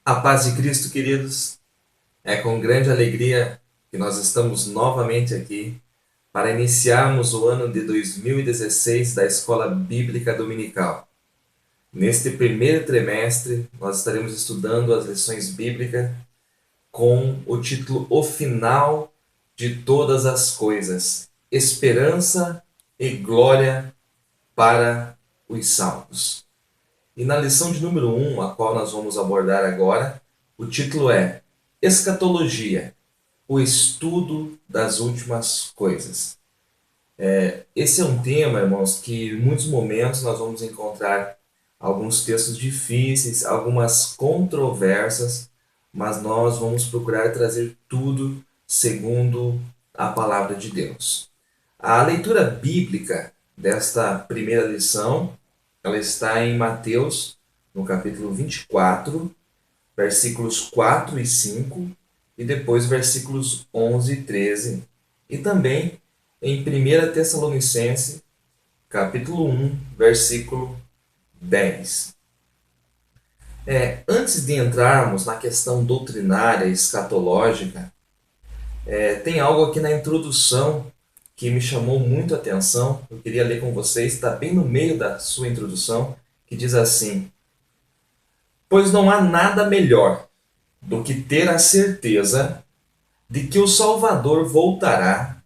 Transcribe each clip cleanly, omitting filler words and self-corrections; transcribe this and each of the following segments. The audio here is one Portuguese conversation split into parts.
A paz de Cristo, queridos, é com grande alegria que nós estamos novamente aqui para iniciarmos o ano de 2016 da Escola Bíblica Dominical. Neste primeiro trimestre, nós estaremos estudando as lições bíblicas com o título O Final de Todas as Coisas: Esperança e Glória para os Salvos. E na lição de número 1, a qual nós vamos abordar agora, o título é Escatologia, o estudo das últimas coisas. Esse é um tema, irmãos, que em muitos momentos nós vamos encontrar alguns textos difíceis, algumas controvérsias, mas nós vamos procurar trazer tudo segundo a palavra de Deus. A leitura bíblica desta primeira lição, ela está em Mateus, no capítulo 24, versículos 4 e 5, e depois versículos 11 e 13, e também em 1 Tessalonicenses, capítulo 1, versículo 10. Antes de entrarmos na questão doutrinária escatológica, tem algo aqui na introdução que me chamou muito a atenção. Eu queria ler com vocês, está bem no meio da sua introdução, que diz assim: Pois não há nada melhor do que ter a certeza de que o Salvador voltará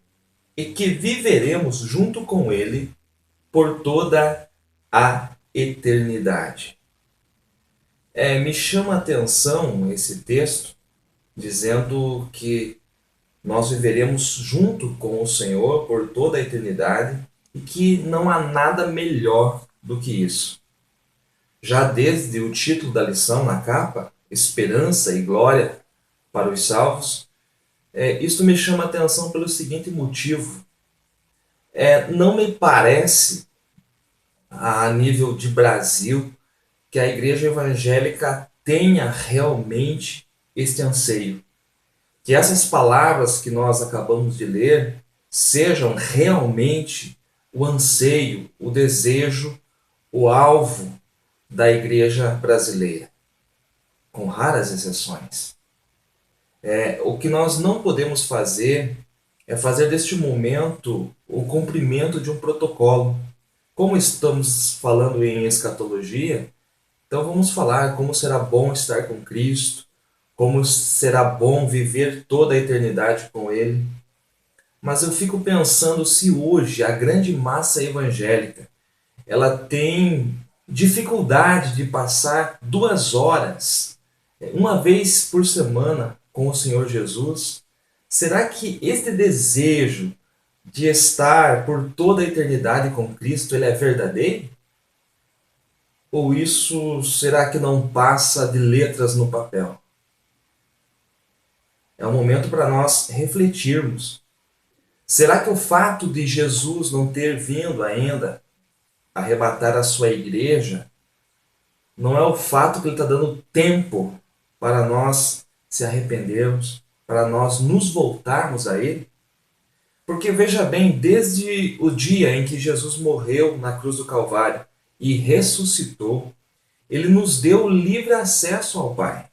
e que viveremos junto com ele por toda a eternidade. Me chama a atenção esse texto dizendo que nós viveremos junto com o Senhor por toda a eternidade e que não há nada melhor do que isso. Já desde o título da lição na capa, Esperança e Glória para os Salvos, isto me chama a atenção pelo seguinte motivo. Não me parece, a nível de Brasil, que a igreja evangélica tenha realmente este anseio. Que essas palavras que nós acabamos de ler sejam realmente o anseio, o desejo, o alvo da igreja brasileira, com raras exceções. O que nós não podemos fazer é fazer deste momento o cumprimento de um protocolo. Como estamos falando em escatologia, então vamos falar como será bom estar com Cristo, como será bom viver toda a eternidade com Ele. Mas eu fico pensando se hoje a grande massa evangélica ela tem dificuldade de passar 2 horas, uma vez por semana, com o Senhor Jesus. Será que este desejo de estar por toda a eternidade com Cristo ele é verdadeiro? Ou isso será que não passa de letras no papel? É um momento para nós refletirmos. Será que o fato de Jesus não ter vindo ainda arrebatar a sua igreja não é o fato que ele está dando tempo para nós se arrependermos, para nós nos voltarmos a ele? Porque veja bem, desde o dia em que Jesus morreu na cruz do Calvário e ressuscitou, ele nos deu livre acesso ao Pai.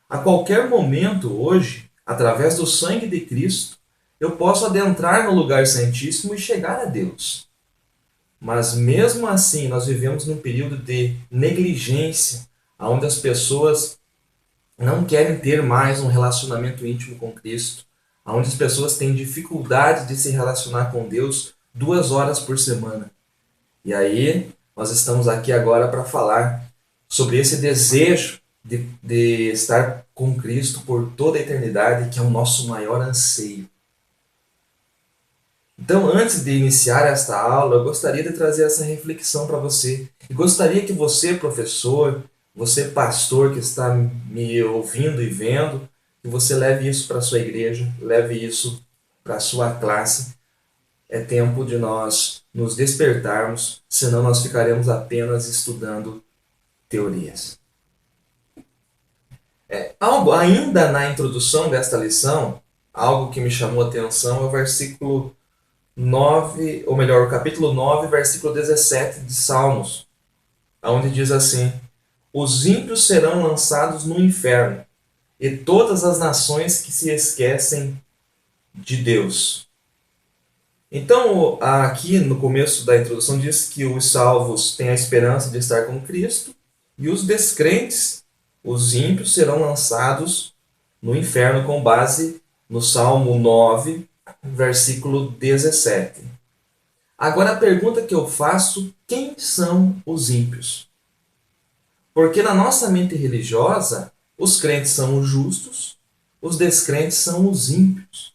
A qualquer momento hoje, através do sangue de Cristo, eu posso adentrar no lugar santíssimo e chegar a Deus. Mas mesmo assim, nós vivemos num período de negligência, onde as pessoas não querem ter mais um relacionamento íntimo com Cristo, onde as pessoas têm dificuldade de se relacionar com Deus 2 horas por semana. E aí, nós estamos aqui agora para falar sobre esse desejo de estar com Cristo por toda a eternidade, que é o nosso maior anseio. Então, antes de iniciar esta aula, eu gostaria de trazer essa reflexão para você. E gostaria que você, professor, você, pastor, que está me ouvindo e vendo, que você leve isso para a sua igreja, leve isso para a sua classe. É tempo de nós nos despertarmos, senão nós ficaremos apenas estudando teorias. Algo ainda na introdução desta lição, algo que me chamou a atenção é o versículo 9, ou melhor, o capítulo 9, versículo 17 de Salmos, onde diz assim: os ímpios serão lançados no inferno, e todas as nações que se esquecem de Deus. Então, aqui no começo da introdução diz que os salvos têm a esperança de estar com Cristo, e os descrentes, os ímpios, serão lançados no inferno com base no Salmo 9, versículo 17. Agora a pergunta que eu faço, quem são os ímpios? Porque na nossa mente religiosa, os crentes são os justos, os descrentes são os ímpios.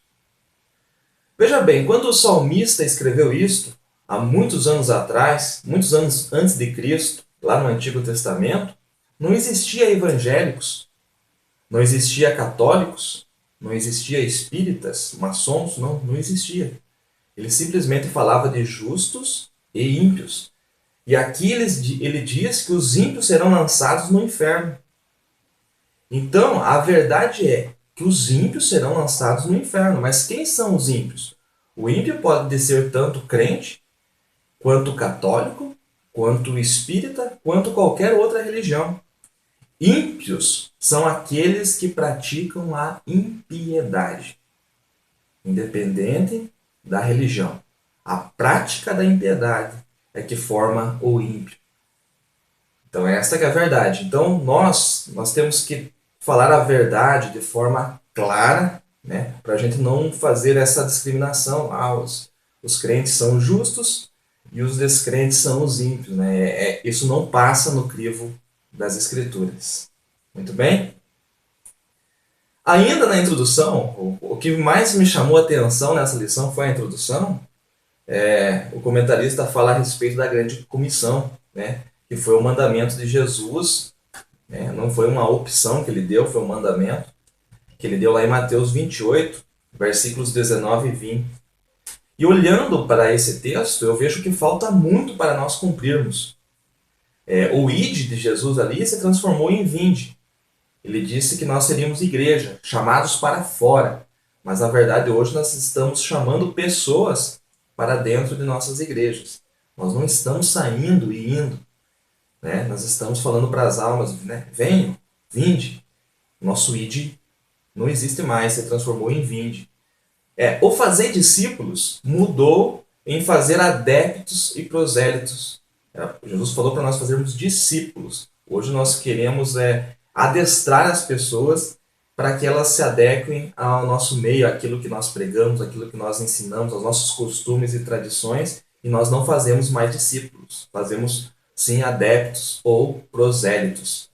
Veja bem, quando o salmista escreveu isto, há muitos anos atrás, muitos anos antes de Cristo, lá no Antigo Testamento, não existia evangélicos, não existia católicos, não existia espíritas, maçons, não existia. Ele simplesmente falava de justos e ímpios. E aqui ele diz que os ímpios serão lançados no inferno. Então, a verdade é que os ímpios serão lançados no inferno. Mas quem são os ímpios? O ímpio pode ser tanto crente, quanto católico, quanto espírita, quanto qualquer outra religião. Ímpios são aqueles que praticam a impiedade, independente da religião. A prática da impiedade é que forma o ímpio. Então esta que é a verdade. Então nós temos que falar a verdade de forma clara, né, para a gente não fazer essa discriminação. Os crentes são justos e os descrentes são os ímpios. Né? Isso não passa no crivo das Escrituras. Muito bem? Ainda na introdução, o que mais me chamou a atenção nessa lição foi a introdução. O comentarista fala a respeito da grande comissão, né? Que foi o mandamento de Jesus, né? Não foi uma opção que ele deu, foi um mandamento que ele deu lá em Mateus 28, versículos 19 e 20. E olhando para esse texto, eu vejo que falta muito para nós cumprirmos. O ide de Jesus ali se transformou em vinde. Ele disse que nós seríamos igreja, chamados para fora. Mas na verdade hoje nós estamos chamando pessoas para dentro de nossas igrejas. Nós não estamos saindo e indo. Né? Nós estamos falando para as almas, né? Venham, vinde. Nosso ide não existe mais, se transformou em vinde. O fazer discípulos mudou em fazer adeptos e prosélitos. Jesus falou para nós fazermos discípulos. Hoje nós queremos adestrar as pessoas para que elas se adequem ao nosso meio, àquilo que nós pregamos, àquilo que nós ensinamos, aos nossos costumes e tradições, e nós não fazemos mais discípulos, fazemos sim adeptos ou prosélitos.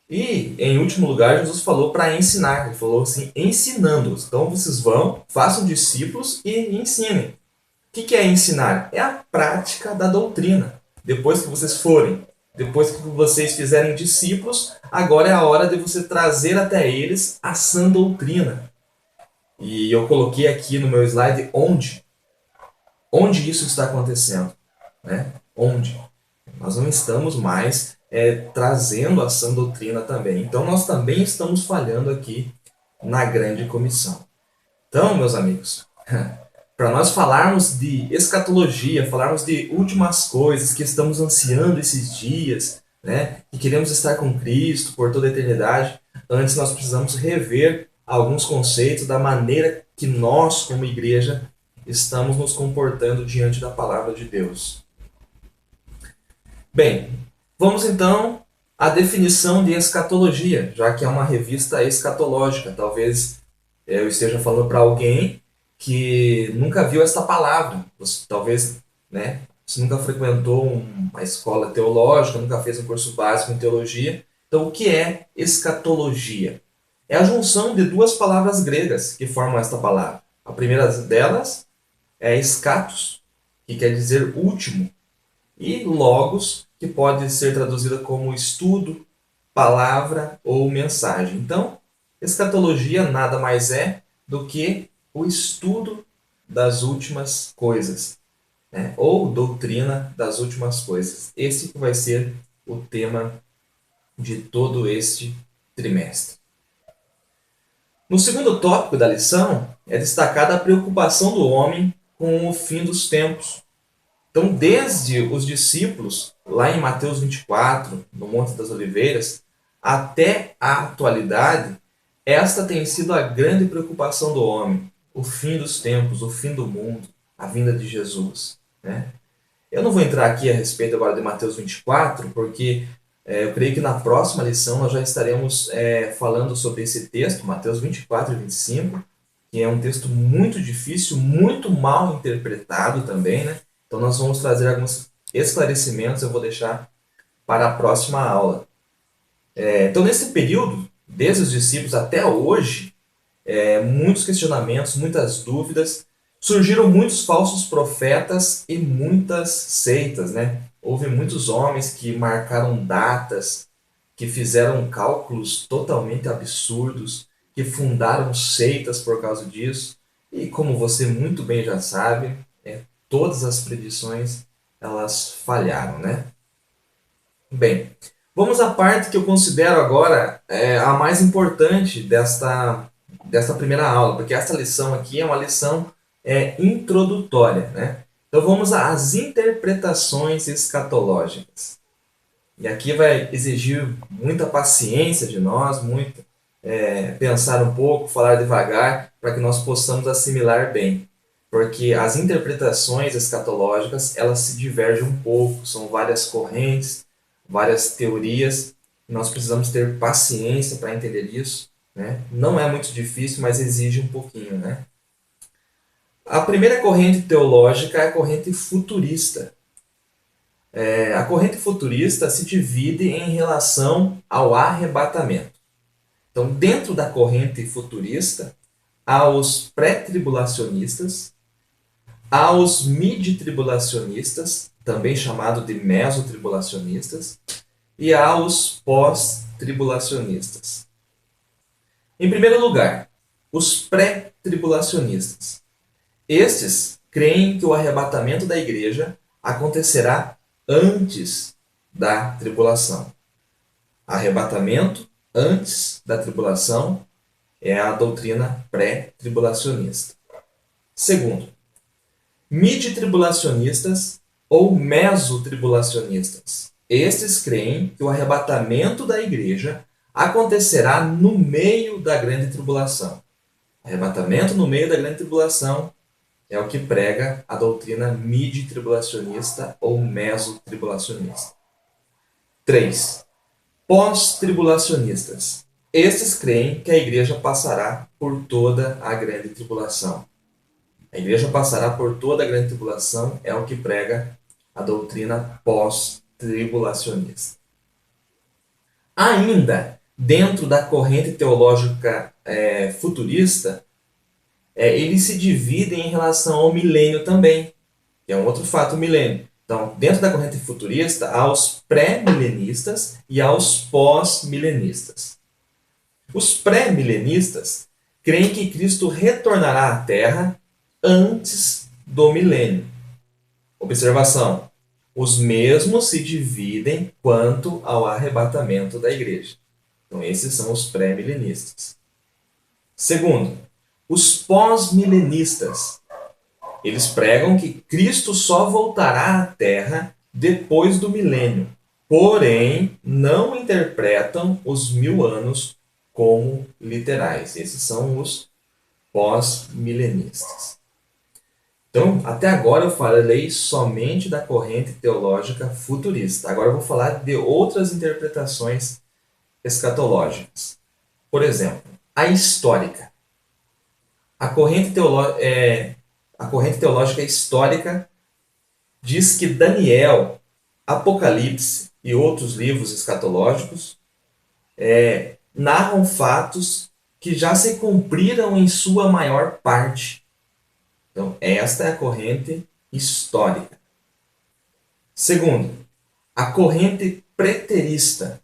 E, em último lugar, Jesus falou para ensinar, ele falou assim, ensinando-os. Então vocês vão, façam discípulos e ensinem. O que é ensinar? É a prática da doutrina. Depois que vocês forem, depois que vocês fizerem discípulos, agora é a hora de você trazer até eles a sã doutrina. E eu coloquei aqui no meu slide onde isso está acontecendo. Né? Onde? Nós não estamos mais trazendo a sã doutrina também. Então nós também estamos falhando aqui na grande comissão. Então, meus amigos, para nós falarmos de escatologia, falarmos de últimas coisas que estamos ansiando esses dias, né, que queremos estar com Cristo por toda a eternidade, antes nós precisamos rever alguns conceitos da maneira que nós, como igreja, estamos nos comportando diante da palavra de Deus. Bem, vamos então à definição de escatologia, já que é uma revista escatológica. Talvez eu esteja falando para alguém que nunca viu esta palavra. Talvez, né, você nunca frequentou uma escola teológica, nunca fez um curso básico em teologia. Então, o que é escatologia? É a junção de duas palavras gregas que formam esta palavra. A primeira delas é eschatos, que quer dizer último, e logos, que pode ser traduzida como estudo, palavra ou mensagem. Então, escatologia nada mais é do que o estudo das últimas coisas, né? Ou doutrina das últimas coisas. Esse vai ser o tema de todo este trimestre. No segundo tópico da lição, é destacada a preocupação do homem com o fim dos tempos. Então, desde os discípulos, lá em Mateus 24, no Monte das Oliveiras, até a atualidade, esta tem sido a grande preocupação do homem: o fim dos tempos, o fim do mundo, a vinda de Jesus, né? Eu não vou entrar aqui a respeito agora de Mateus 24, porque eu creio que na próxima lição nós já estaremos falando sobre esse texto, Mateus 24 e 25, que é um texto muito difícil, muito mal interpretado também, né? Então nós vamos trazer alguns esclarecimentos, eu vou deixar para a próxima aula. Então nesse período, desde os discípulos até hoje, muitos questionamentos, muitas dúvidas, surgiram muitos falsos profetas e muitas seitas, né? Houve muitos homens que marcaram datas, que fizeram cálculos totalmente absurdos, que fundaram seitas por causa disso. E como você muito bem já sabe, todas as predições elas falharam, né? Bem, vamos à parte que eu considero agora a mais importante desta primeira aula, porque essa lição aqui é uma lição introdutória, né? Então vamos às interpretações escatológicas. E aqui vai exigir muita paciência de nós, muito pensar um pouco, falar devagar, para que nós possamos assimilar bem. Porque as interpretações escatológicas, elas se divergem um pouco, são várias correntes, várias teorias, e nós precisamos ter paciência para entender isso, né? Não é muito difícil, mas exige um pouquinho, né? A primeira corrente teológica é a corrente futurista. A corrente futurista se divide em relação ao arrebatamento. Então, dentro da corrente futurista, há os pré-tribulacionistas, há os mid-tribulacionistas, também chamado de mesotribulacionistas, e há os pós-tribulacionistas. Em primeiro lugar, os pré-tribulacionistas. Estes creem que o arrebatamento da igreja acontecerá antes da tribulação. Arrebatamento antes da tribulação é a doutrina pré-tribulacionista. Segundo, mid-tribulacionistas ou mesotribulacionistas. Estes creem que o arrebatamento da igreja acontecerá no meio da grande tribulação. Arrebatamento no meio da grande tribulação é o que prega a doutrina mid-tribulacionista ou mesotribulacionista. 3. Pós-tribulacionistas. Estes creem que a igreja passará por toda a grande tribulação. A igreja passará por toda a grande tribulação é o que prega a doutrina pós-tribulacionista. Ainda dentro da corrente teológica futurista, eles se dividem em relação ao milênio também, que é um outro fato, o milênio. Então, dentro da corrente futurista, há os pré-milenistas e há os pós-milenistas. Os pré-milenistas creem que Cristo retornará à Terra antes do milênio. Observação: os mesmos se dividem quanto ao arrebatamento da igreja. Então, esses são os pré-milenistas. Segundo, os pós-milenistas. Eles pregam que Cristo só voltará à Terra depois do milênio, porém não interpretam os 1000 anos como literais. Esses são os pós-milenistas. Então, até agora eu falei somente da corrente teológica futurista. Agora eu vou falar de outras interpretações escatológicas. Por exemplo, a histórica. A corrente teológica histórica diz que Daniel, Apocalipse e outros livros escatológicos narram fatos que já se cumpriram em sua maior parte. Então, esta é a corrente histórica. Segundo, a corrente preterista.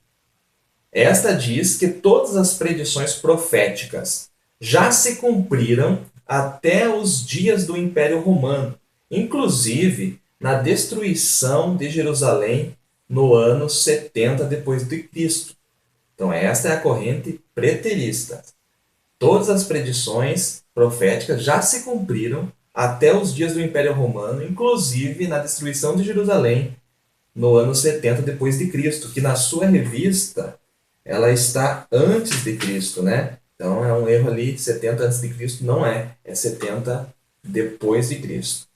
Esta diz que todas as predições proféticas já se cumpriram até os dias do Império Romano, inclusive na destruição de Jerusalém no ano 70 depois de Cristo. Então, esta é a corrente preterista. Todas as predições proféticas já se cumpriram até os dias do Império Romano, inclusive na destruição de Jerusalém no ano 70 depois de Cristo, que na sua revista ela está antes de Cristo, né? Então é um erro ali, 70 antes de Cristo não é 70 depois de Cristo.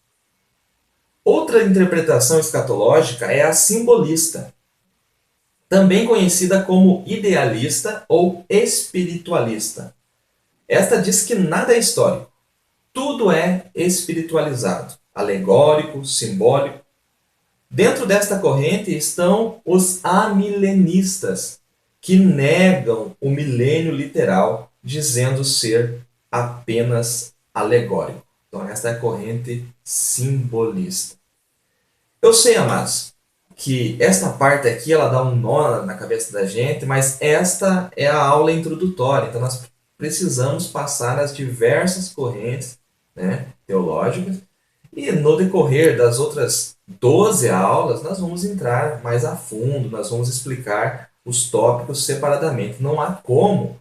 Outra interpretação escatológica é a simbolista, também conhecida como idealista ou espiritualista. Esta diz que nada é histórico, tudo é espiritualizado, alegórico, simbólico. Dentro desta corrente estão os amilenistas, que negam o milênio literal, dizendo ser apenas alegórico. Então, esta é a corrente simbolista. Eu sei, amados, que esta parte aqui ela dá um nó na cabeça da gente, mas esta é a aula introdutória. Então, nós precisamos passar as diversas correntes, né, teológicas, e no decorrer das outras 12 aulas, nós vamos entrar mais a fundo, nós vamos explicar os tópicos separadamente. Não há como,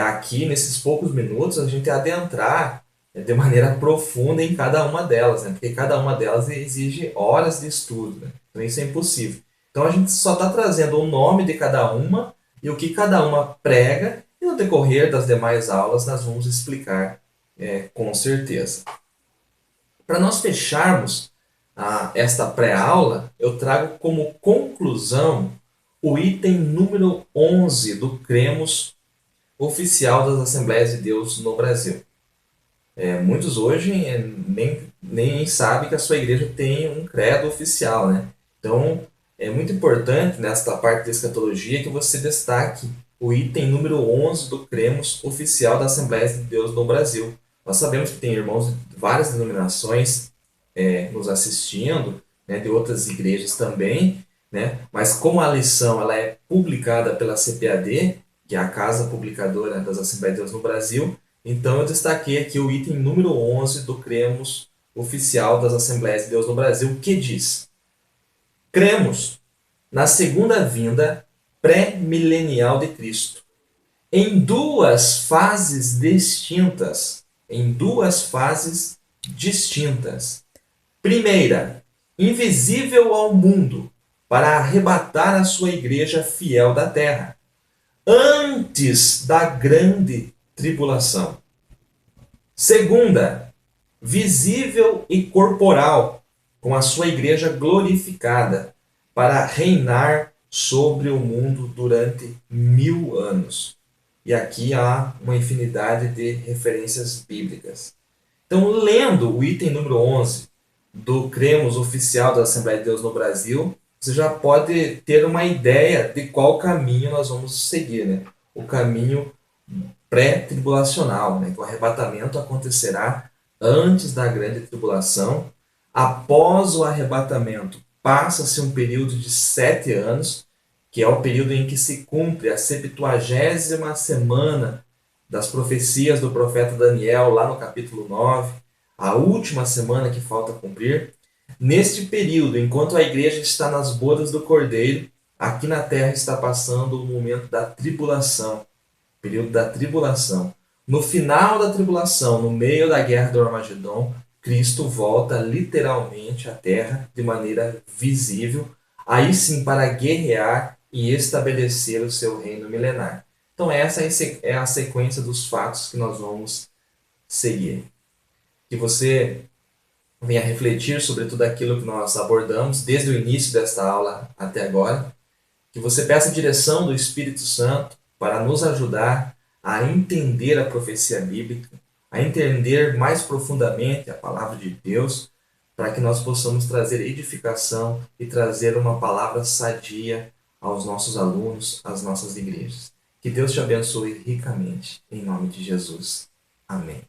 aqui nesses poucos minutos, a gente adentrar de maneira profunda em cada uma delas, né? Porque cada uma delas exige horas de estudo, né? Então isso é impossível. Então a gente só está trazendo o nome de cada uma e o que cada uma prega, e no decorrer das demais aulas nós vamos explicar com certeza. Para nós fecharmos esta pré-aula, eu trago como conclusão o item número 11 do Cremos Oficial das Assembleias de Deus no Brasil. Muitos hoje nem sabem que a sua igreja tem um credo oficial, né? Então, é muito importante nesta parte da escatologia que você destaque o item número 11 do Cremos Oficial das Assembleias de Deus no Brasil. Nós sabemos que tem irmãos de várias denominações nos assistindo, né, de outras igrejas também, né? Mas como a lição ela é publicada pela CPAD, que é a Casa Publicadora das Assembleias de Deus no Brasil, então eu destaquei aqui o item número 11 do Cremos Oficial das Assembleias de Deus no Brasil, que diz: cremos na segunda vinda pré-milenial de Cristo, em duas fases distintas. Primeira, invisível ao mundo, para arrebatar a sua igreja fiel da terra, antes da grande tribulação. Segunda, visível e corporal, com a sua igreja glorificada, para reinar sobre o mundo durante 1000 anos. E aqui há uma infinidade de referências bíblicas. Então, lendo o item número 11 do Cremos Oficial da Assembleia de Deus no Brasil, você já pode ter uma ideia de qual caminho nós vamos seguir, né? O caminho pré-tribulacional, né? Que o arrebatamento acontecerá antes da grande tribulação. Após o arrebatamento, passa-se um período de 7 anos, que é o período em que se cumpre a 70ª semana das profecias do profeta Daniel, lá no capítulo 9, a última semana que falta cumprir. Neste período, enquanto a igreja está nas bodas do Cordeiro, aqui na terra está passando o momento da tribulação, período da tribulação. No final da tribulação, no meio da guerra do Armagedon, Cristo volta literalmente à terra de maneira visível, aí sim para guerrear e estabelecer o seu reino milenar. Então essa é a sequência dos fatos que nós vamos seguir. Que você venha refletir sobre tudo aquilo que nós abordamos desde o início desta aula até agora. Que você peça a direção do Espírito Santo para nos ajudar a entender a profecia bíblica, a entender mais profundamente a palavra de Deus, para que nós possamos trazer edificação e trazer uma palavra sadia aos nossos alunos, às nossas igrejas. Que Deus te abençoe ricamente, em nome de Jesus. Amém.